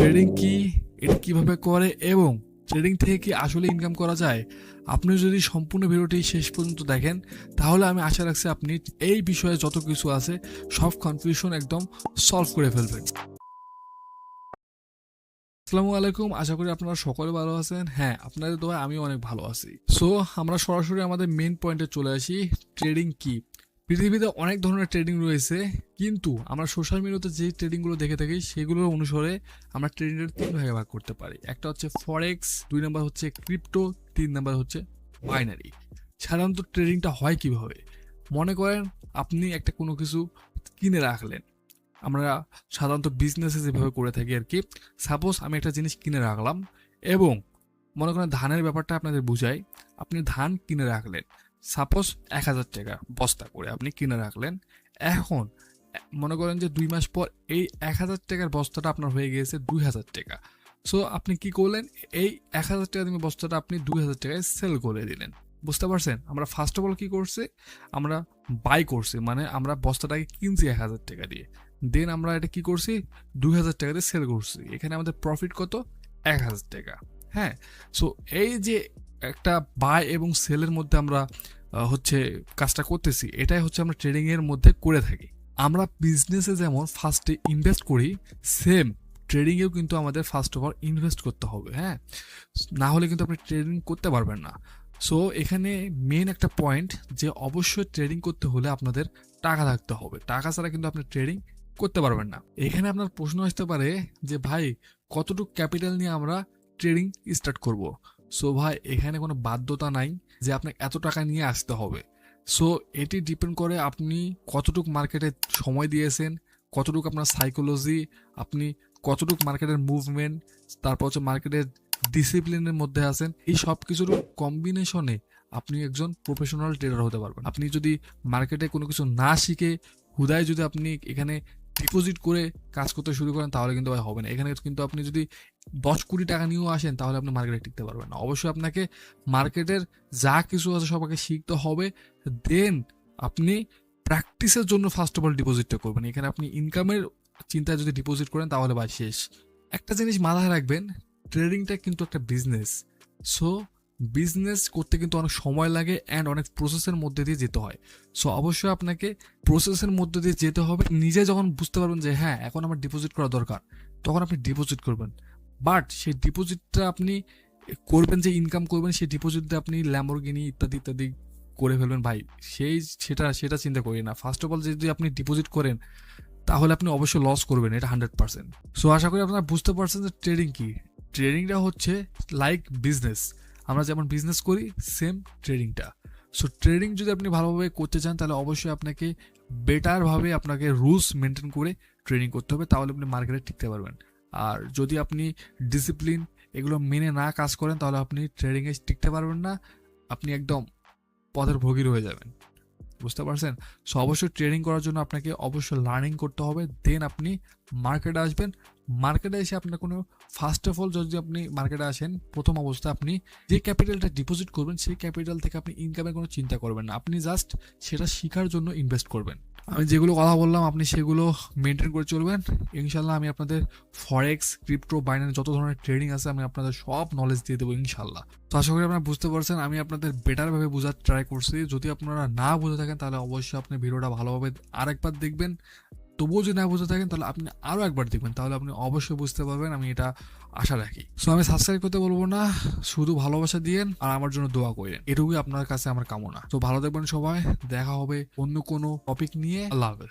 Trading কি, এটা কিভাবে করে এবং ট্রেডিং থেকে কি আসলে ইনকাম করা যায়। আপনি যদি সম্পূর্ণ ভিডিওটি শেষ পর্যন্ত দেখেন তাহলে আমি আশা রাখছি আপনি এই বিষয়ে যত কিছু আছে সব কনফিউশন একদম সলভ করে ফেলবেন। আসসালামু আলাইকুম, আশা করি আপনারা সকলে ভালো আছেন। হ্যাঁ, আপনাদের দোয়ায় আমি অনেক ভালো আছি। সো আমরা সরাসরি আমাদের মেইন পয়েন্টে চলে আসি। ট্রেডিং কি? পৃথিবীতে অনেক ধরনের ট্রেডিং রয়েছে, কিন্তু আমরা সোশ্যাল মিডিয়াতে যে ট্রেডিংগুলো দেখে থাকি সেগুলোর অনুসারে আমরা ট্রেডিংয়ের তিন ভাগে ভাগ করতে পারি। একটা হচ্ছে ফরেক্স, 2 নাম্বার হচ্ছে ক্রিপ্টো, 3 নাম্বার হচ্ছে বাইনারি। সাধারণত ট্রেডিংটা হয় কিভাবে? মনে করেন আপনি একটা কোনো কিছু কিনে রাখলেন। আমরা সাধারণত বিজনেসে যেভাবে করে থাকি আর কি। সাপোজ আমি একটা জিনিস কিনে রাখলাম এবং মনে করেন ধানের ব্যাপারটা আপনাদের বুঝাই। আপনি ধান কিনে রাখলেন, সাপোজ 1000 টাকা বস্তা করে আপনি কিনে রাখলেন। এখন মনে করেন যে 2 মাস পর এই 1000 টাকার বস্তাটা আপনার হয়ে গিয়েছে 2000 টাকা। সো আপনি কি করলেন, এই 1000 টাকা দামি বস্তাটা আপনি 2000 টাকায় সেল করে দিলেন। বুঝতে পারছেন? আমরা ফার্স্ট অফ অল কি করছি, আমরা বাই করছি, মানে আমরা বস্তাটাকে কিনছি 1000 টাকা দিয়ে। দেন আমরা এটা কি করছি, 2000 টাকা দিয়ে সেল করছি। এখানে আমাদের প্রফিট কত? 1000 টাকা। হ্যাঁ, সো এই যে একটা বাই এবং সেলের মধ্যে আমরা হচ্ছে কাজটা করতেছি, এটাই হচ্ছে আমরা ট্রেডিং এর মধ্যে করে থাকি। আমরা বিজনেসে যেমন ফার্স্টে ইনভেস্ট করি, সেম ট্রেডিংয়েও কিন্তু আমাদের ফার্স্ট অফ অল ইনভেস্ট করতে হবে। হ্যাঁ, না হলে কিন্তু আপনি ট্রেডিং করতে পারবেন না। সো এখানে মেন একটা পয়েন্ট যে অবশ্যই ট্রেডিং করতে হলে আপনাদের টাকা থাকতে হবে। টাকা ছাড়া কিন্তু আপনি ট্রেডিং করতে পারবেন না। এখানে আপনার প্রশ্ন আসতে পারে যে ভাই, কতটুকু ক্যাপিটাল নিয়ে আমরা ট্রেডিং স্টার্ট করব। সো ভাই, এখানে কোনো বাধ্যতা নাই যে আপনাকে এত টাকা নিয়ে আসতে হবে। সো এটি ডিপেন্ড করে আপনি কতটুকু মার্কেটে সময় দিয়েছেন, কতটুকু আপনার সাইকোলজি, আপনি কতটুকু মার্কেটের মুভমেন্ট, তারপর হচ্ছে মার্কেটের ডিসিপ্লিনের মধ্যে আছেন। এই সব কিছুর কম্বিনেশনে আপনি একজন প্রফেশনাল ট্রেডার হতে পারবেন। আপনি যদি মার্কেটে কোনো কিছু না শিখে হুদায় যদি আপনি এখানে ডিপোজিট করে কাজ করতে শুরু করেন তাহলে কিন্তু ভাই হবে না। এখানে কিন্তু আপনি যদি 10 কোটি টাকা নিয়েও আসেন তাহলে আপনি মার্কেটে টিকতে পারবেন না। অবশ্যই আপনাকে মার্কেটের যা কিছু আছে সবাইকে শিখতে হবে। দেন আপনি প্র্যাকটিসের জন্য ফার্স্ট অফ অল ডিপোজিটটা করবেন। এখানে আপনি ইনকামের চিন্তায় যদি ডিপোজিট করেন তাহলে ভাই শেষ। একটা জিনিস মাথায় রাখবেন, ট্রেডিংটা কিন্তু একটা বিজনেস। সো বিজনেস করতে কিন্তু অনেক সময় লাগে অ্যান্ড অনেক প্রসেসের মধ্যে দিয়ে যেতে হয়। সো অবশ্যই আপনাকে প্রসেসের মধ্যে দিয়ে যেতে হবে। নিজে যখন বুঝতে পারবেন যে হ্যাঁ এখন আমার ডিপোজিট করা দরকার, তখন আপনি ডিপোজিট করবেন। বাট সেই ডিপোজিটটা আপনি করবেন, যে ইনকাম করবেন সেই ডিপোজিট দিয়ে আপনি ল্যাম্বরগিনি ইত্যাদি ইত্যাদি করে ফেলবেন ভাই, সেটা চিন্তা করি না। ফার্স্ট অফ অল যদি আপনি ডিপোজিট করেন তাহলে আপনি অবশ্যই লস করবেন, এটা 100%। সো আশা করি আপনারা বুঝতে পারছেন যে ট্রেডিং কি। ট্রেডিংটা হচ্ছে লাইক বিজনেস। আমরা যেমন বিজনেস করি সেম ট্রেডিংটা। সো ট্রেডিং যদি আপনি ভালোভাবে করতে চান তাহলে অবশ্যই আপনাকে বেটারভাবে আপনাকে রুলস মেনটেন করে ট্রেডিং করতে হবে, তাহলে আপনি মার্কেটে টিকতে পারবেন। আর যদি আপনি ডিসিপ্লিন এগুলো মেনে না কাজ করেন তাহলে আপনি ট্রেডিংয়ে টিকতে পারবেন না, আপনি একদম পথের ভোগী হয়ে যাবেন। বুঝতে পারছেন? সো অবশ্যই ট্রেডিং করার জন্য আপনাকে অবশ্যই লার্নিং করতে হবে। দেন আপনি মার্কেটে আসবেন। মার্কেটে এসে আপনার কোনো ফার্স্ট অফ অল যদি আপনি মার্কেটে আসেন, প্রথম অবস্থায় আপনি যে ক্যাপিটালটা ডিপোজিট করবেন সেই ক্যাপিটাল থেকে আপনি ইনকামের কোনো চিন্তা করবেন না। আপনি জাস্ট সেটা শেখার জন্য ইনভেস্ট করবেন। আমি যেগুলো কথা বললাম আপনি সেগুলো মেনটেন করে চলবেন। ইনশাল্লাহ আমি আপনাদের ফরেক্স, ক্রিপ্টো, বাইনারি যত ধরনের ট্রেডিং আছে আমি আপনাদের সব নলেজ দিয়ে দেবো ইনশাল্লাহ। তো আশা করি আপনারা বুঝতে পারছেন, আমি আপনাদের বেটারভাবে বোঝার ট্রাই করছি। যদি আপনারা না বুঝে থাকেন তাহলে অবশ্যই আপনি ভিডিওটা ভালোভাবে আরেকবার দেখবেন। তবুও যদি না বুঝে থাকেন তাহলে আপনি আরও একবার দেখবেন, তাহলে আপনি অবশ্যই বুঝতে পারবেন, আমি এটা আশা রাখি। সো আমি সাবস্ক্রাইব করতে বলবো না, শুধু ভালোবাসা দিয়েন আর আমার জন্য দোয়া করেন, এটুকুই আপনার কাছে আমার কামনা। তো ভালো থাকবেন সবাই, দেখা হবে অন্য কোনো টপিক নিয়ে। আল্লাহ হাফেজ।